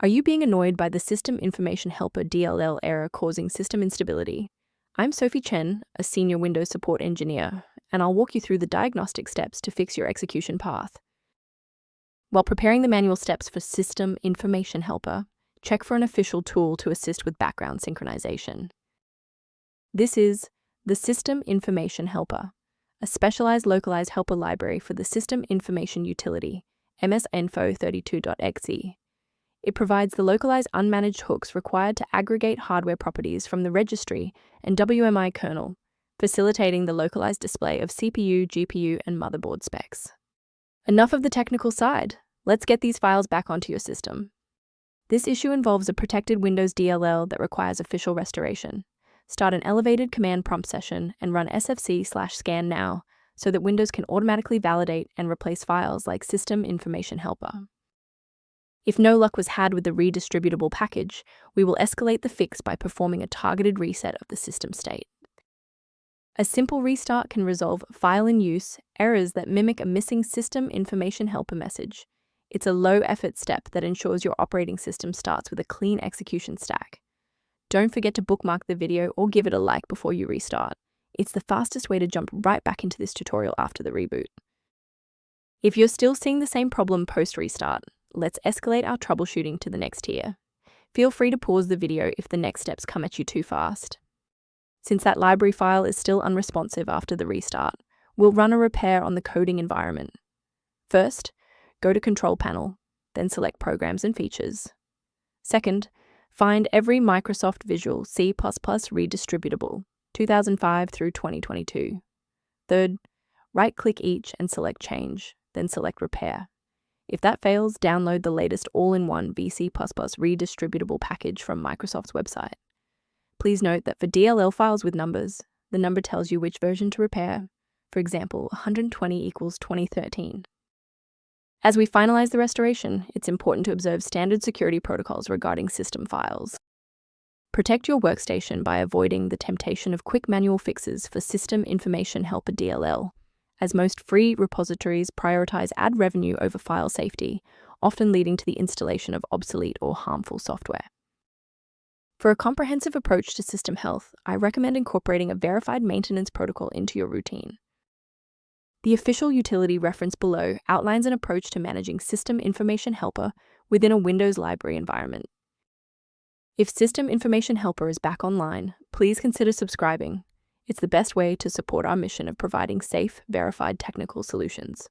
Are you being annoyed by the Systeminfohelper DLL error causing system instability? I'm Sophie Chen, a senior Windows support engineer, and I'll walk you through the diagnostic steps to fix your execution path. While preparing the manual steps for Systeminfohelper, check for an official tool to assist with background synchronization. This is the Systeminfohelper, a specialized localized helper library for the System Information Utility, Systeminfohelper.dll. It provides the localized unmanaged hooks required to aggregate hardware properties from the registry and WMI kernel, facilitating the localized display of CPU, GPU, and motherboard specs. Enough of the technical side. Let's get these files back onto your system. This issue involves a protected Windows DLL that requires official restoration. Start an elevated command prompt session and run sfc/scan now so that Windows can automatically validate and replace files like Systeminfohelper. If no luck was had with the redistributable package, we will escalate the fix by performing a targeted reset of the system state. A simple restart can resolve file in use errors that mimic a missing Systeminfohelper message. It's a low-effort step that ensures your operating system starts with a clean execution stack. Don't forget to bookmark the video or give it a like before you restart. It's the fastest way to jump right back into this tutorial after the reboot. If you're still seeing the same problem post-restart, let's escalate our troubleshooting to the next tier. Feel free to pause the video if the next steps come at you too fast. Since that library file is still unresponsive after the restart, we'll run a repair on the coding environment. First, go to Control Panel, then select Programs and Features. Second, find every Microsoft Visual C++ redistributable, 2005 through 2022. Third, right-click each and select Change, then select Repair. If that fails, download the latest all-in-one VC++ redistributable package from Microsoft's website. Please note that for DLL files with numbers, the number tells you which version to repair. For example, 120 equals 2013. As we finalize the restoration, it's important to observe standard security protocols regarding system files. Protect your workstation by avoiding the temptation of quick manual fixes for Systeminfohelper DLL, as most free repositories prioritize ad revenue over file safety, often leading to the installation of obsolete or harmful software. For a comprehensive approach to system health, I recommend incorporating a verified maintenance protocol into your routine. The official utility reference below outlines an approach to managing Systeminfohelper within a Windows library environment. If Systeminfohelper is back online, please consider subscribing. It's the best way to support our mission of providing safe, verified technical solutions.